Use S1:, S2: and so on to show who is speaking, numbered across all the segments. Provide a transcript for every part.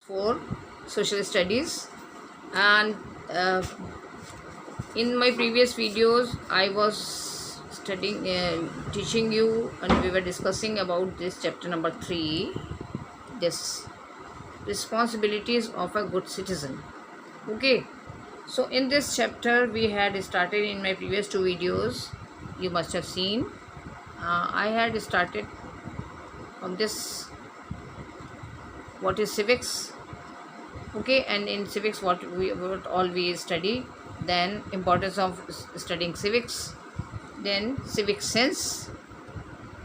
S1: for social studies. And in my previous videos I was teaching you, and we were discussing about this chapter number 3, this responsibilities of a good citizen. Okay, so in this chapter we had started in my previous 2 videos, you must have seen. I had started on this, what is civics. Okay, and in civics what all we study, then importance of studying civics, then civic sense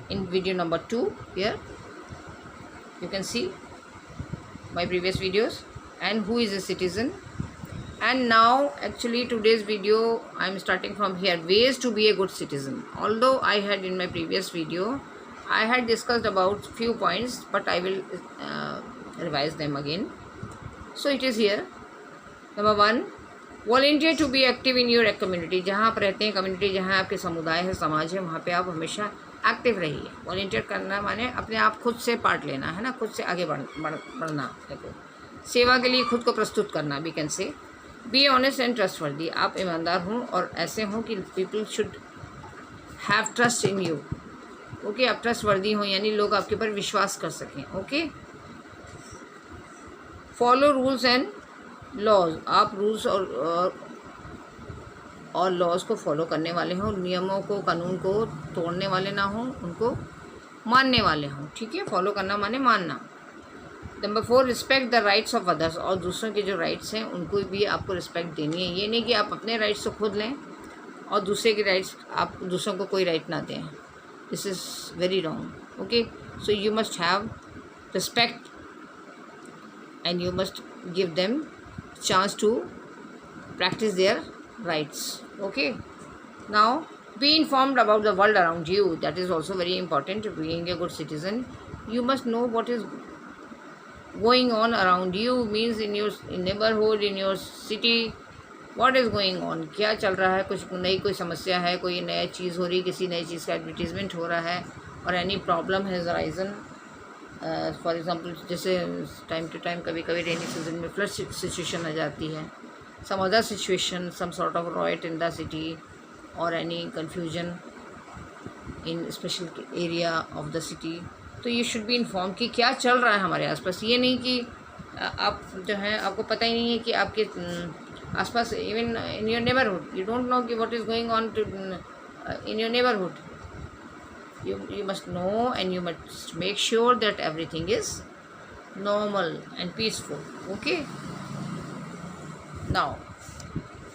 S1: in video number 2. Here you can see my previous videos, and who is a citizen. And now actually today's video I am starting from here, ways to be a good citizen. Although I had in my previous video I had discussed about few points, but I will revise them again. So it is here. Number 1, volunteer to be active in your community. जहाँ आप रहते हैं, community जहाँ आपके समुदाय है, समाज है, वहाँ पे आप हमेशा एक्टिव रहिए. वॉलेंटियर करना माने अपने आप खुद से पार्ट लेना है ना, खुद से आगे बढ़ना. देखो, सेवा के लिए खुद को प्रस्तुत करना. We can say be honest and trustworthy. आप ईमानदार हों और ऐसे हों कि people should have trust in you. Okay, आप ट्रस्टवर्दी हों, यानी लोग आपके ऊपर विश्वास कर सकें. Okay, follow rules and laws. आप रूल्स और लॉज को फॉलो करने वाले हों, नियमों को, कानून को तोड़ने वाले ना हों, उनको मानने वाले हों. ठीक है, फॉलो करना माने मानना. Number 4, respect the rights of others. और दूसरों के जो राइट्स हैं उनको भी आपको रिस्पेक्ट देनी है. ये नहीं कि आप अपने राइट्स तो खुद लें और दूसरे के राइट्स आप दूसरों को कोई राइट ना दें. This is very wrong. Okay, so you must have respect and you must give them chance to practice their rights. Okay, now be informed about the world around you. That is also very important. Being a good citizen, you must know what is going on around you. Means in your neighborhood, in your city, what is going on. क्या चल रहा है, कुछ नई कोई समस्या है, कोई नया चीज़ हो रही, किसी नई चीज़ का एडवर्टीजमेंट हो रहा है, और any problem has arisen. For example, जैसे टाइम टू टाइम कभी कभी रेनी सीजन में फ्लड सिचुएशन आ जाती है, some other situation, some sort of riot in the city, और any confusion in special area of the city. तो ये शुड बी इन्फॉर्म कि क्या चल रहा है हमारे आसपास. ये नहीं कि आप जो है आपको पता ही नहीं है कि आपके आसपास, even in your neighbourhood, you don't know कि what is going on to in your neighbourhood. You must know, and you must make sure that everything is normal and peaceful. Okay, now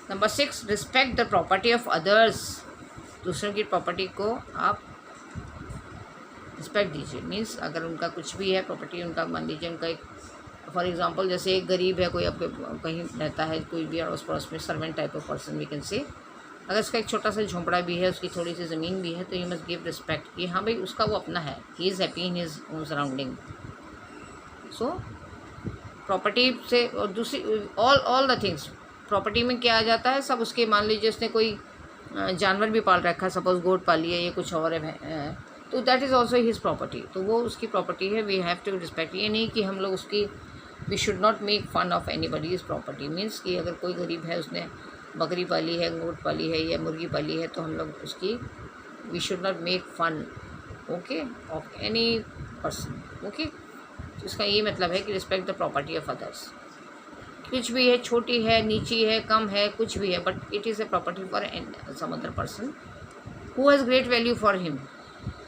S1: number 6, respect the property of others. दूसरों की property को आप respect दीजिए. Means अगर उनका कुछ भी है प्रॉपर्टी, उनका मान लीजिए उनका एक, फॉर एग्जांपल जैसे एक गरीब है, कोई आपके कहीं रहता है, कोई भी अड़ोस पड़ोस में, servant type of person we can say, अगर उसका एक छोटा सा झोंपड़ा भी है, उसकी थोड़ी सी ज़मीन भी है, तो यू मस्ट गिव रिस्पेक्ट कि हाँ भाई उसका वो अपना है, he is happy in his own surrounding. So property से, और दूसरी ऑल द थिंग्स, प्रॉपर्टी में क्या आ जाता है, सब उसके, मान लीजिए उसने कोई जानवर भी पाल रखा है, सपोज गोट पाली है, ये कुछ और है, तो that is also his property. तो वो उसकी प्रॉपर्टी है, वी हैव टू रिस्पेक्ट. ये नहीं कि हम लोग उसकी, we should not make fun of anybody is property. Means कि अगर कोई गरीब है, उसने बकरी पाली है, गोट पाली है, या मुर्गी पाली है, तो हम लोग उसकी, we should not make fun, okay, of any person. Okay, इसका ये मतलब है कि respect the property of others. कुछ भी है, छोटी है, नीची है, कम है, कुछ भी है, but it is a property for some other person who has great value for him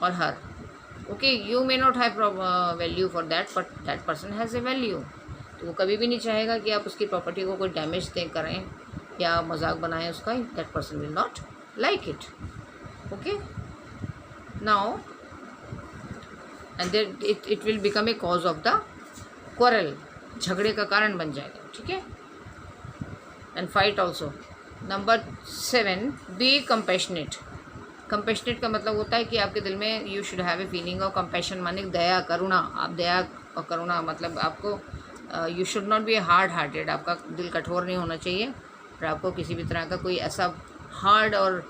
S1: और her. Okay, you may not have value for that, but that person has a value. तो वो कभी भी नहीं चाहेगा कि आप उसकी प्रॉपर्टी को कोई डैमेज दें, करें या मजाक बनाएं उसका. That person will not like it. Okay, now and then it will become a cause of the quarrel. झगड़े का कारण बन जाएगा. ठीक है, and fight also. Number 7, be compassionate. Compassionate का मतलब होता है कि आपके दिल में, you should have a feeling of compassion, माने दया, करुणा. आप दया और करुणा, मतलब आपको, you should not be hard hearted. आपका दिल कठोर नहीं होना चाहिए, और आपको किसी भी तरह का कोई ऐसा हार्ड और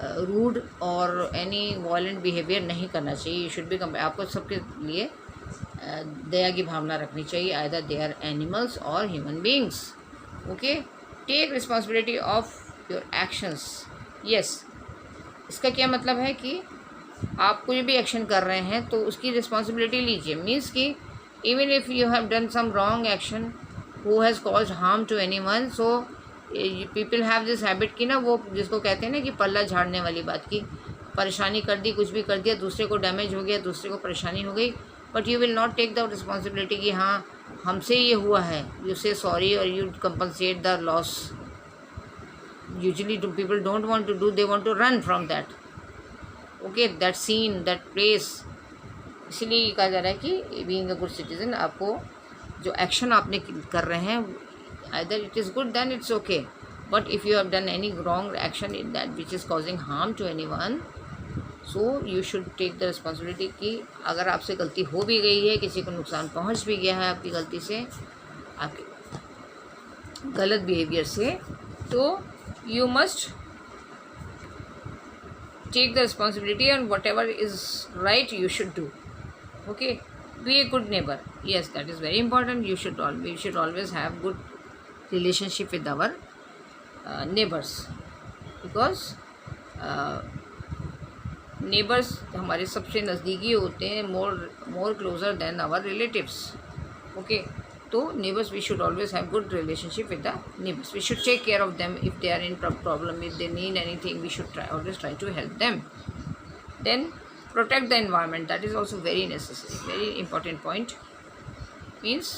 S1: रूड और एनी वायलेंट बिहेवियर नहीं करना चाहिए. यू शुड बी, आपको सबके लिए दया की भावना रखनी चाहिए, आइदर दे आर एनिमल्स और human beings. Okay, take responsibility of your actions. Yes, इसका क्या मतलब है कि आप कोई भी एक्शन कर रहे हैं तो उसकी रिस्पॉन्सिबिलिटी लीजिए। मीन्स कि even if you have done some wrong action who has caused harm to any one, so people have this habit की ना, वो जिसको कहते हैं ना कि पल्ला झाड़ने वाली बात की, परेशानी कर दी, कुछ भी कर दिया, दूसरे को डैमेज हो गया, दूसरे को परेशानी हो गई, but you will not take the responsibility कि हाँ हमसे ये हुआ है। यू से सॉरी और you compensate the loss. Usually people don't want to do, they want to run from that, okay, that scene, that place. इसलिए कहा जा रहा है कि बीइंग अ गुड सिटीजन, आपको जो एक्शन आपने कर रहे हैं, either it is good then it's okay, but if you have done any wrong action in that which is causing harm to any one, so you should take the responsibility कि अगर आपसे गलती हो भी गई है, किसी को नुकसान पहुंच भी गया है आपकी गलती से, आपके गलत बिहेवियर से, तो you must take the responsibility and whatever is right you should do. Okay, be a good neighbor. Yes, that is very important. We should always have good relationship with our neighbors, because neighbors हमारे सबसे नज़दीकी होते हैं, more closer than our relatives. Okay, तो neighbors, we should always have good relationship with the neighbors. We should take care of them if they are in problem, if they need anything, we should always try to help them. Then protect the environment, that is also very necessary, very important point. Means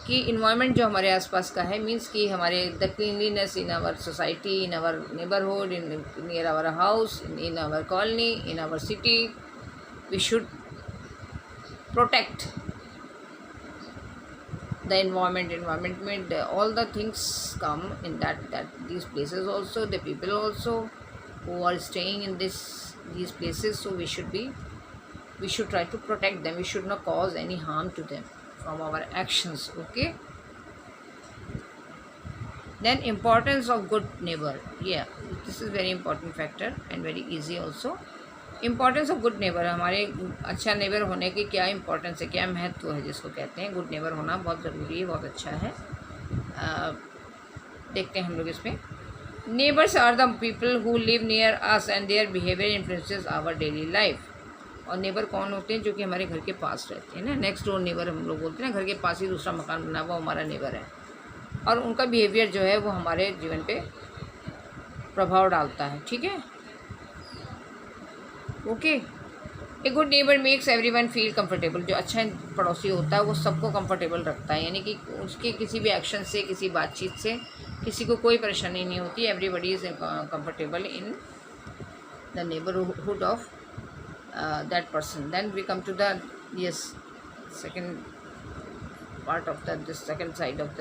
S1: कि environment जो हमारे आसपास का है, means कि हमारे the cleanliness in our society, in our neighborhood, near our house, in our colony, in our city, we should protect the environment में all the things come in that these places also, the people also who are staying in these places, so we should try to protect them. We should not cause any harm to them from our actions. Okay, then importance of good neighbor. Yeah, this is very important factor and very easy also. Importance of good neighbour, हमारे अच्छा neighbour होने की क्या importance है, क्या महत्व है, जिसको कहते हैं गुड नेबर होना बहुत ज़रूरी है, बहुत अच्छा है। देखते हैं हम लोग इसमें। Neighbours are the people who live near us and their behaviour influences our daily life. और नेबर कौन होते हैं? जो कि हमारे घर के पास रहते हैं ना, नेक्स्ट डोर नेबर हम लोग बोलते हैं ना, घर के पास ही दूसरा मकान बना हुआ हमारा नेबर है, और उनका बिहेवियर जो है वो हमारे जीवन पे प्रभाव डालता है। ठीक है, okay. A good neighbour makes everyone feel comfortable. जो अच्छा पड़ोसी होता है वो सबको कंफर्टेबल रखता है, यानी कि उसके किसी भी एक्शन से, किसी बातचीत से किसी को कोई परेशानी नहीं होती। Everybody is comfortable in the neighbourhood of that person. Then we come to the second part of this second side of the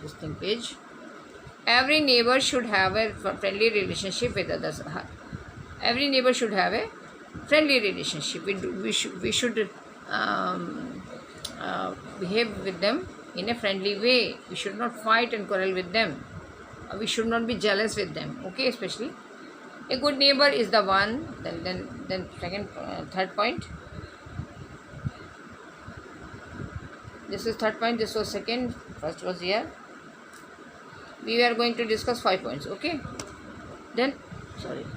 S1: this thing page. Every neighbour should have a friendly relationship with others. Every neighbor should have a friendly relationship. We should behave with them in a friendly way. We should not fight and quarrel with them. We should not be jealous with them. Okay, especially a good neighbor is the one. Then third point. This is third point. This was second. First was here. We are going to discuss 5 points. Okay. Then sorry.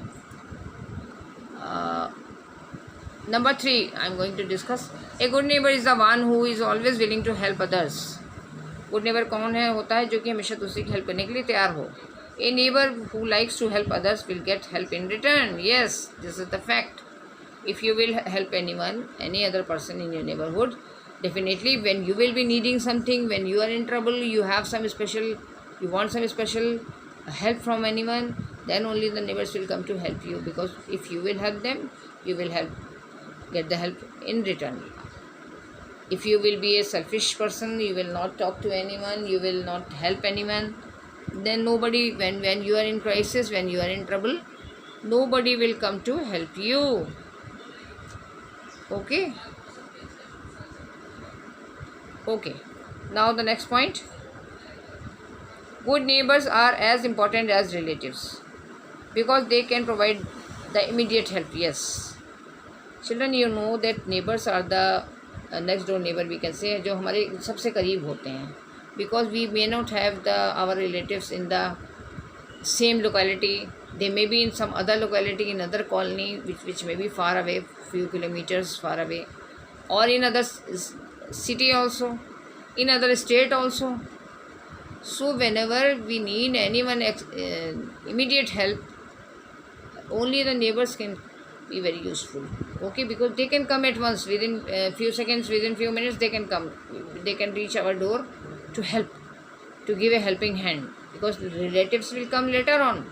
S1: Number 3, I am going to discuss. A good neighbor is the one who is always willing to help others. Good neighbor कौन है? होता है जो कि हमेशा दूसरे की help करने के लिए तैयार हो। A neighbor who likes to help others will get help in return. Yes, this is the fact. If you will help anyone, any other person in your neighborhood, definitely when you will be needing something, when you are in trouble, you want some special help from anyone, then only the neighbors will come to help you, because if you will help them, you will get the help in return. If you will be a selfish person, you will not talk to anyone, you will not help anyone, then nobody, when you are in crisis, when you are in trouble, nobody will come to help you. Okay, now the next point. Good neighbors are as important as relatives because they can provide the immediate help. Yes, children, you know that neighbors are the next door neighbour we can say, जो हमारे सबसे करीब होते हैं, because we may not have the our relatives in the same locality, they may be in some other locality, in other colony which may be far away, few kilometers far away, or in other city also, in other state also. So whenever we need anyone immediate help, only the neighbors can be very useful, okay, because they can come at once, within few seconds, within few minutes they can come, they can reach our door to help, to give a helping hand, because relatives will come later on,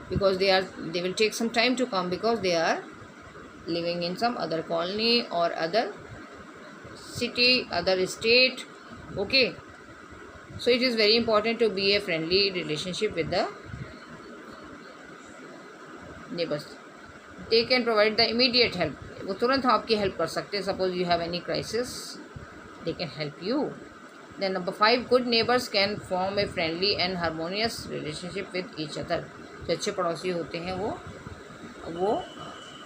S1: because they will take some time to come, because they are living in some other colony or other city, other state, okay. So it is very important to be a friendly relationship with the neighbors. They can provide the immediate help, वो तुरंत आपकी help कर सकते हैं. Suppose you have any crisis, they can help you. Then number 5, good neighbours can form a friendly and harmonious relationship with each other. जो अच्छे पड़ोसी होते हैं वो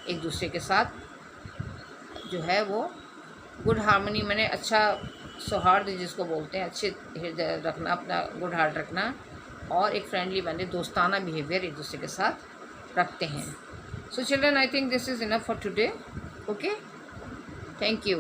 S1: एक दूसरे के साथ जो है वो गुड हार्मनी, मैंने अच्छा सौहार्द जिसको बोलते हैं, अच्छे हृदय रखना, अपना गुड हार्ट रखना, और एक फ्रेंडली बने दोस्ताना बिहेवियर एक दूसरे के साथ रखते हैं. So children, I think this is enough for today. Okay, thank you.